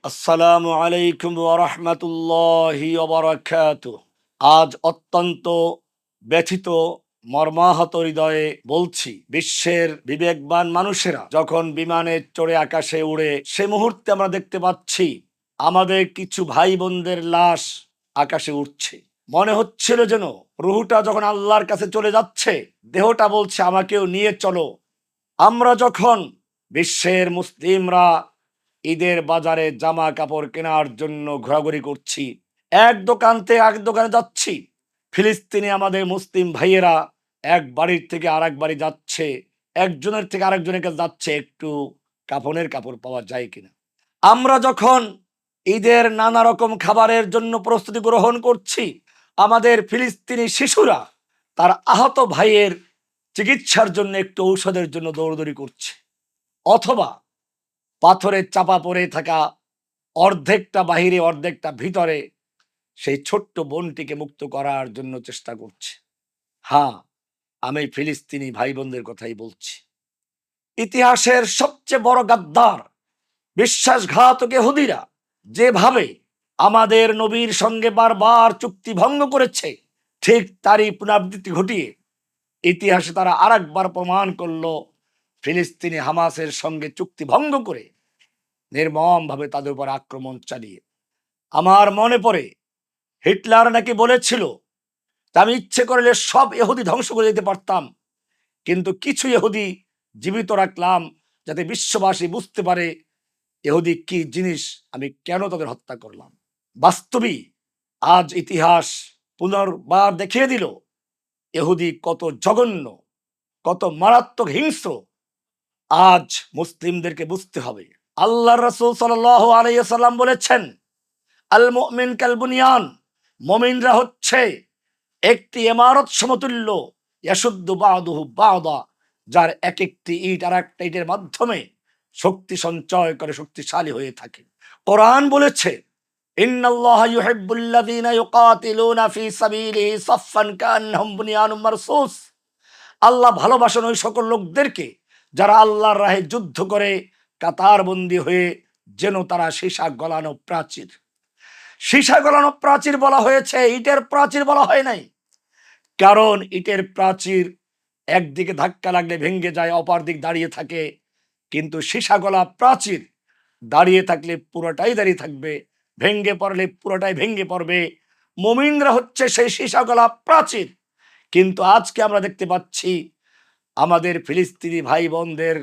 আসসালামু আলাইকুম ওয়া রাহমাতুল্লাহি ওয়া বারাকাতুহু। আজ অত্যন্ত ব্যথিত মর্মাহত হৃদয়ে বলছি, বিশ্বের বিবেকবান মানুষেরা যখন বিমানে চড়ে আকাশে উড়ে সে মুহূর্তে আমরা দেখতে পাচ্ছি আমাদের কিছু ভাই বোনদের লাশ আকাশে উঠছে। মনে হচ্ছিল যেন রুহুটা যখন আল্লাহর কাছে চলে যাচ্ছে, দেহটা বলছে আমাকেও নিয়ে চলো। আমরা যখন বিশ্বের মুসলিমরা ঈদের বাজারে জামা কাপড় কেনার জন্য ঘোরাঘুরি করছি, এক দোকান থেকে এক দোকানে যাচ্ছি, ফিলিস্তিনে আমাদের মুসলিম ভাইয়েরা এক বাড়ির থেকে আরেক বাড়ি যাচ্ছে, একজনের থেকে আরেকজনের কাছে যাচ্ছে একটু কাফনের কাপড় পাওয়া যায় কিনা। আমরা যখন ঈদের নানা রকম খাবারের জন্য প্রস্তুতি গ্রহণ করছি, আমাদের ফিলিস্তিনি শিশুরা তার আহত ভাইয়ের চিকিৎসার জন্য একটু ঔষধের জন্য দৌড়দৌড়ি করছে, অথবা পাথরের চাপা পড়ে থাকা অর্ধেকটা বাহিরে অর্ধেকটা ভিতরে সেই ছোট্ট বোনটিকে মুক্ত করার জন্য চেষ্টা করছে। হ্যাঁ, আমি ফিলিস্তিনি ভাই বোনদের কথাই বলছি। ইতিহাসের সবচেয়ে বড় গাদ্দার, বিশ্বাসঘাতক ইহুদিরা যেভাবে আমাদের নবীর সঙ্গে বারবার চুক্তি ভঙ্গ করেছে, ঠিক তারই পুনরাবৃত্তি ঘটিয়ে ইতিহাসে তারা আরেকবার প্রমাণ করলো ফিলিস্তিনি হামাসের সঙ্গে চুক্তি ভঙ্গ করে নির্মমভাবে তাদের উপর আক্রমণ চালিয়ে। আমার মনে পড়ে হিটলার নাকি বলেছিল, আমি ইচ্ছে করলে সব ইহুদি ধ্বংস করে দিতে পারতাম, কিন্তু কিছু ইহুদি জীবিত রাখলাম যাতে বিশ্ববাসী বুঝতে পারে ইহুদি কি জিনিস, আমি কেন তাদের হত্যা করলাম। বাস্তবিক আজ ইতিহাস পুনর্বার দেখিয়ে দিল ইহুদি কত জঘন্য, কত মারাত্মক হিংস্র। আজ মুসলিমদেরকে বুঝতে হবে। আল্লাহ রাসূল সাল্লাল্লাহু আলাইহি ওয়াসাল্লাম বলেছেন, আল মুমিন কাল বুনিয়ান, মুমিনরা হচ্ছে একটি ইমারত সমতুল্য, ইয়াশুদ্দু বাদুহু বাদা, যার এক একটি ইট আর একটা ইটের মাধ্যমে শক্তি সঞ্চয় করে শক্তিশালী হয়ে থাকে। কোরআন বলেছে, ইন্নাল্লাহা ইউহিব্বুল্লাযীনা ইউকাতিলুনা ফি সাবিলিহি সাফফান কান্নাহুম বুনিয়ানুম মারসুস। আল্লাহ ভালোবাসেন ওই সকল লোকদেরকে যারা আল্লাহর রাহে যুদ্ধ করে কাতারবন্দি হয়ে যেন তারা সীসা গলানো প্রাচীর। সীসা গলানো প্রাচীর বলা হয়েছে, ইটের প্রাচীর বলা হয় নাই। কারণ ইটের প্রাচীর একদিকে ধাক্কা লাগলে ভেঙে যায়, অপর দিক দাঁড়িয়ে থাকে, কিন্তু সীসা গলা প্রাচীর দাঁড়িয়ে থাকলে পুরোটাই দাঁড়িয়ে থাকবে, ভেঙে পড়লে পুরোটাই ভেঙে পড়বে। মুমিনরা হচ্ছে সেই সীসা গলা প্রাচীর। কিন্তু আজকে আমরা দেখতে পাচ্ছি আমাদের ফিলিস্তিনি ভাই বোনদের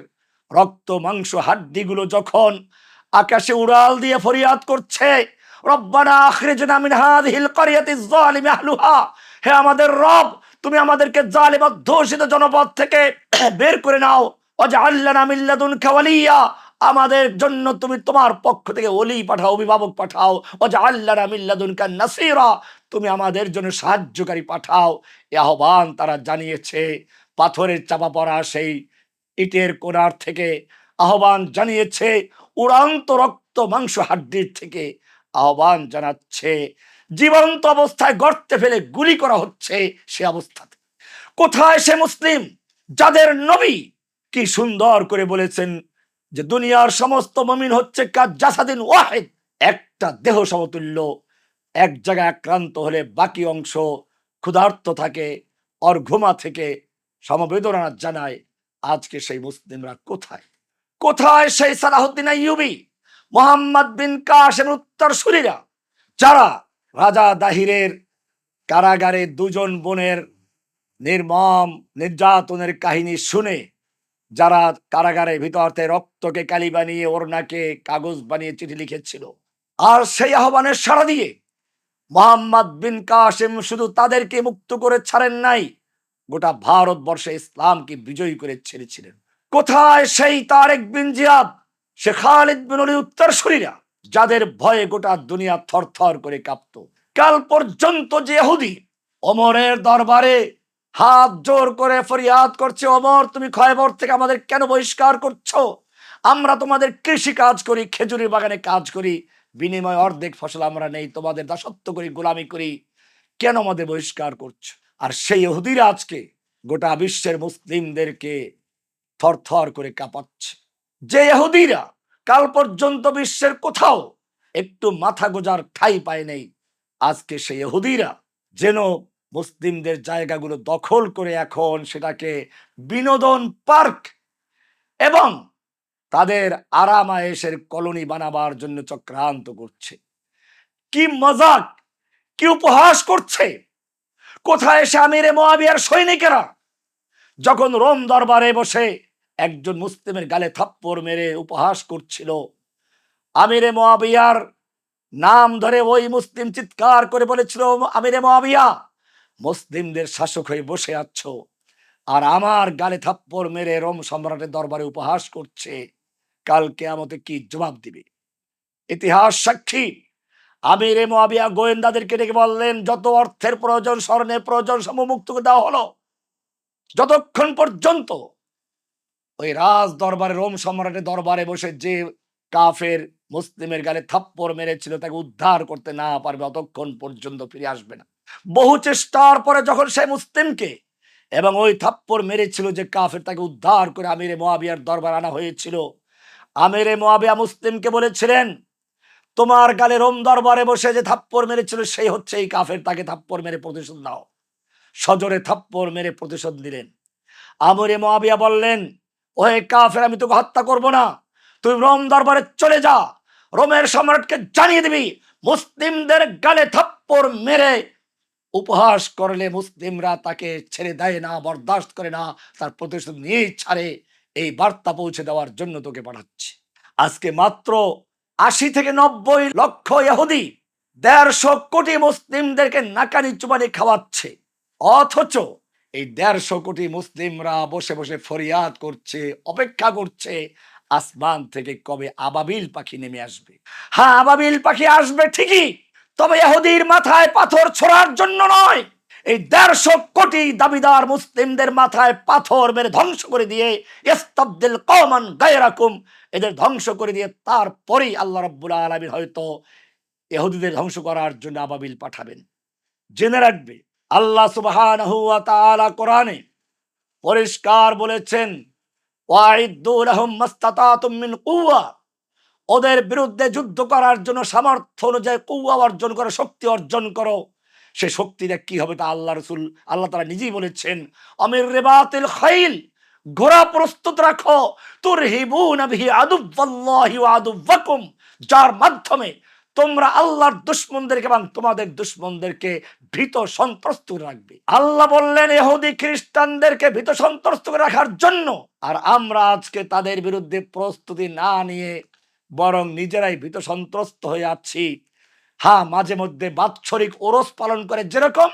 রক্ত মাংস হাড্ডিগুলো যখন আকাশে উড়াল দিয়ে ফরিয়াদ করছে, রব্বানা আখরিজনা মিন হাযিহিল ক্বরিয়াতিজ যালিমি আহলুহা, হে আমাদের রব, তুমি আমাদেরকে জালিম অধ্যুষিত জনপদ থেকে বের করে নাও। ওয়াজআল লানা মিন লাদুনকা ওয়ালিয়্যা, আমাদের জন্য তুমি তোমার পক্ষ থেকে ওলি পাঠাও, অভিভাবক পাঠাও। ওয়াজআল লানা মিন লাদুনকা নাসীরা, তুমি আমাদের জন্য সাহায্যকারী পাঠাও। এই আহ্বান তারা জানিয়েছে। পাথরের চাপা পড়া সেই ইটের কোণার থেকে আহ্বান জানিয়েছে, উড়ান্ত রক্ত মাংস হাড্ডির থেকে আহ্বান জানাচ্ছে। জীবন্ত অবস্থায় গর্তে ফেলে গুলি করা হচ্ছে সে অবস্থাতে। কোথায় সে মুসলিম যাদের নবী কি সুন্দর করে বলেছেন যে দুনিয়ার সমস্ত মুমিন হচ্ছে কাজাসাদিন ওয়াহিদ, একটা দেহ সমতুল্য। এক জায়গায় আক্রান্ত হলে বাকি অংশ ক্ষুধার্ত থাকে, অর্ঘুমা থেকে সমবেদনা জানায়। আজকে সেই মুসলিমরা কোথায়? কোথায় সেই সালাহুদ্দিন আইয়ুবী, মোহাম্মদ বিন কাসেম উত্তরসূরিরা, যারা রাজা দাহিরের কারাগারে দুজন বোনের নির্মম নির্যাতনের কাহিনী শুনে, যারা কারাগারের ভিতরতে রক্তকে কালি বানিয়ে ওড়নাকে কাগজ বানিয়ে চিঠি লিখেছিল, আর সেই আহ্বানের সাড়া দিয়ে মোহাম্মদ বিন কাসেম শুধু তাদেরকে মুক্ত করে ছাড়েন নাই, গোটা ভারতবর্ষে ইসলামকে বিজয়ী করে ছেড়েছিলেন। কোথায় সেই তারেক বিন জিয়াদ, সে খালিদ বিন ওলীর উত্তরসূরিরা, যাদের ভয়ে গোটা দুনিয়া থরথর করে কাঁপত? কাল পর্যন্ত যে ইহুদি ওমরের দরবারে হাত জোর করে ফরিয়াদ করছে, ওমর তুমি খয়বর থেকে আমাদের কেন বহিষ্কার করছো? আমরা তোমাদের কৃষি কাজ করি, খেজুরের বাগানে কাজ করি, বিনিময়ে অর্ধেক ফসল আমরা নেই, তোমাদের দাসত্ব করি, গোলামি করি, কেন আমাদের বহিষ্কার করছো? আর সেই ইহুদিরা আজকে গোটা বিশ্বের মুসলিমদেরকে থরথর করে কাঁপাচ্ছে। যে ইহুদিরা কাল পর্যন্ত বিশ্বের কোথাও একটু মাথা গোজার ঠাঁই পায় নাই। আজকে সেই ইহুদিরা যেন মুসলিমদের জায়গাগুলো দখল করে এখন সেটাকে বিনোদন পার্ক এবং তাদের আরাম আয়েশের কলোনি বানাবার জন্য চক্রান্ত করছে। কি মজাক, কি উপহাস করছে! কোথায় এসে আমিরে মুআবিয়ার সৈনিকেরা যখন রোম দরবারে বসে একজন মুসলিমের গালে থাপ্পড় মেরে উপহাস করছিল, আমিরে মুআবিয়ার নাম ধরে ওই মুসলিম চিৎকার করে বলেছিল, আমিরে মুআবিয়া, মুসলিমদের শাসক হয়ে বসে আছো আর আমার গালে থাপ্পড় মেরে রোম সম্রাটের দরবারে উপহাস করছে, কাল কিয়ামতে কি জবাব দিবে? ইতিহাস সাক্ষী, আমিরে মুআবিয়া গোয়েন্দাদেরকে ডেকে বললেন, যত অর্থের প্রয়োজন, স্বর্ণের প্রয়োজন সমূহ মুক্ত করে দেওয়া হলো, যতক্ষণ পর্যন্ত ওই রাজ দরবারে রোম সম্রাটের দরবারে বসে যে কাফের মুসলিমের গালে থাপ্পড় মেরেছিল তাকে উদ্ধার করতে না পারবে, অতক্ষণ পর্যন্ত ফিরে আসবে না। বহু চেষ্টার পরে যখন সে মুসলিমকে এবং ওই থাপ্পড় মেরেছিল যে কাফের, তাকে উদ্ধার করে আমিরে মুআবিয়ার দরবার আনা হয়েছিল, আমিরে মুআবিয়া মুসলিমকে বলেছিলেন, তোমার গালে রোম দরবারে বসে যে থাপ্পড় মেরেছিল সেই হচ্ছে এই কাফের, তাকে থাপ্পড় মেরে প্রতিশোধ দাও। সজোরে থাপ্পড় মেরে প্রতিশোধ দিলেন। আমিরে মুআবিয়া বললেন, ওহে কাফের, আমি তোকে হত্যা করব না, তুই রোম দরবারে চলে যা, রোমের সম্রাটকে জানিয়ে দিবি মুসলিমদের গালে থাপ্পড় মেরে উপহাস করলে মুসলিমরা তাকে ছেড়ে দেয় না, বরদাস্ত করে না, তার প্রতিশোধ নিয়েই ছাড়ে। এই বার্তা পৌঁছে দেওয়ার জন্য তোকে পাঠাচ্ছি। আজকে মাত্র ৮০ থেকে ৯০ লক্ষ ইহুদি ১৫০ কোটি মুসলিমদেরকে নাকানি চুবানি খাওয়াচ্ছে, অথচ এই ১৫০ কোটি মুসলিমরা বসে বসে ফরিয়াদ করছে, অপেক্ষা করছে আসমান থেকে কবে আবাবিল পাখি নেমে আসবে। হ্যাঁ, আবাবিল পাখি আসবে ঠিকই, তবে ইহুদির মাথায় পাথর ছোড়ার জন্য নয়। এই ১৫০ কোটি দাবিদার মুসলিমদের মাথায় পাথর মেরে ধ্বংস করে দিয়ে, ইস্তাবদিল কওমান গায়রাকুম, এদের ধ্বংস করে দিয়ে তারপরেই আল্লাহ রাব্বুল আলামিন হয়তো ইহুদিদের ধ্বংস করার জন্য আবাবিল পাঠাবেন। জেনে রাখবে, আল্লাহ সুবহানাহু ওয়া তাআলা কোরআনে পরিষ্কার বলেছেন, ওয়াইদ্দু লাহুম মাস্তাতাতুম মিন কুওয়া, ওদের বিরুদ্ধে যুদ্ধ করার জন্য সামর্থ্য অনুযায়ী কুওয়া অর্জন করো, শক্তি অর্জন করো। সে শক্তিটা কি হবে তা আল্লাহ রাসূল, আল্লাহ তাআলা নিজেই বলেছেন, আমির রিবাতিল খাইল, ঘোড়া প্রস্তুত রাখো, তুরহিবুনা বিহি আদুওয়াল্লাহি ওয়া আদুওয়াকুম, যার মাধ্যমে তোমরা আল্লাহর দুশমনদেরকে এবং তোমাদের দুশমনদেরকে ভীত সন্ত্রস্ত রাখবে। আল্লাহ বললেন ইহুদি খ্রিস্টানদেরকে ভীত সন্ত্রস্ত রাখার জন্য, আর আমরা আজকে তাদের বিরুদ্ধে প্রস্তুতি না নিয়ে বরং নিজেরাই ভীত সন্ত্রস্ত হয়ে আছি। হ্যাঁ, মাঝে মধ্যে বাৎসরিক ওরস পালন করে যেরকম,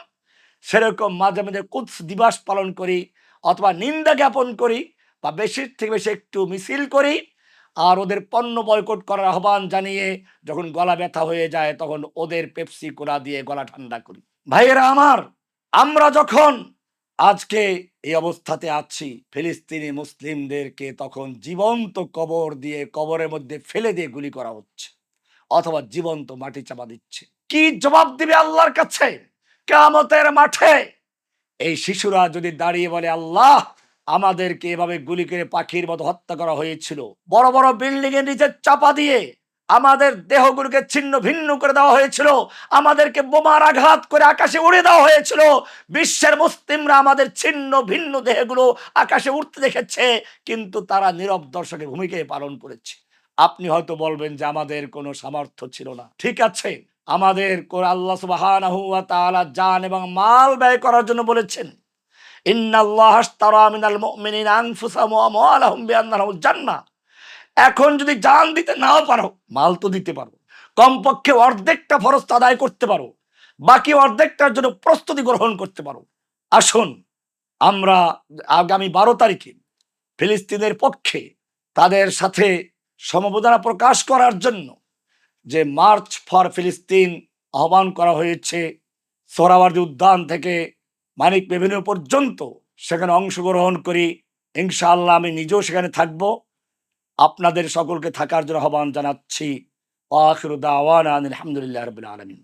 সেরকম মাঝে মাঝে কুদস দিবস পালন করি, অথবা নিন্দা জ্ঞাপন করি, বা বেশির থেকে বেশি একটু মিছিল করি, আর ওদের পণ্য বয়কট করার আহ্বান জানিয়ে যখন গলা ব্যথা হয়ে যায় তখন ওদের পেপসি কোলা দিয়ে গলা ঠান্ডা করি। ভাইয়েরা আমার, আমরা যখন আজকে এই অবস্থাতে আছি, ফিলিস্তিনি মুসলিমদেরকে তখন জীবন্ত কবর দিয়ে, কবরের মধ্যে ফেলে দিয়ে গুলি করা হচ্ছে, অথবা জীবন্ত মাটি চাপা দিচ্ছে। কি জবাব দিবে আল্লাহর কাছে কিয়ামতের মাঠে? এই শিশুরা যদি দাঁড়িয়ে বলে, আল্লাহ, আমাদেরকে এভাবে গুলি করে পাখির মতো হত্যা করা হয়েছিল, বড় বড় বিল্ডিং এর নিচে চাপা দিয়ে আমাদের দেহগুলোকে ছিন্ন ভিন্ন করে দেওয়া হয়েছিল, আমাদেরকে বোমার আঘাত করে আকাশে উড়ে দেওয়া হয়েছিল, বিশ্বের মুসলিমরা আমাদের ছিন্ন ভিন্ন দেহগুলো আকাশে উঠতে দেখেছে, কিন্তু তারা নীরব দর্শকের ভূমিকায় পালন করেছে। আপনি হয়তো বলবেন যে আমাদের কোনো সামর্থ্য ছিল না। ঠিক আছে, আমাদের আল্লাহ সুবহানাহু ওয়া তাআলা জান এবং মাল ব্যয় করার জন্য বলেছেন, ইন্নাল্লাহা আশতারা মিনাল মুমিনিনা আনফুসাহুম ওয়া আমওয়ালাহুম বিআন্না লাহুমুল জান্নাহ। এখন যদি জান দিতে নাও পারো, মাল তো দিতে পারো, কমপক্ষে অর্ধেকটা ফরজ আদায় করতে পারো, বাকি অর্ধেকটার জন্য প্রস্তুতি গ্রহণ করতে পারো। আসুন আমরা আগামী 12 তারিখে ফিলিস্তিনের পক্ষে তাদের সাথে সমবেদনা প্রকাশ করার জন্য যে মার্চ ফর ফিলিস্তিন আহ্বান করা হয়েছে, সোহরাওয়ার্দী উদ্যান থেকে মানিক এভিনিউ পর্যন্ত, সেখানে অংশগ্রহণ করি। ইনশাআল্লাহ আমি নিজেও সেখানে থাকব। আপনাদের সকলকে থাকার জন্য আহ্বান জানাচ্ছি। আখিরু দাওয়ানা আলহামদুলিল্লাহি রাব্বিল আলামিন।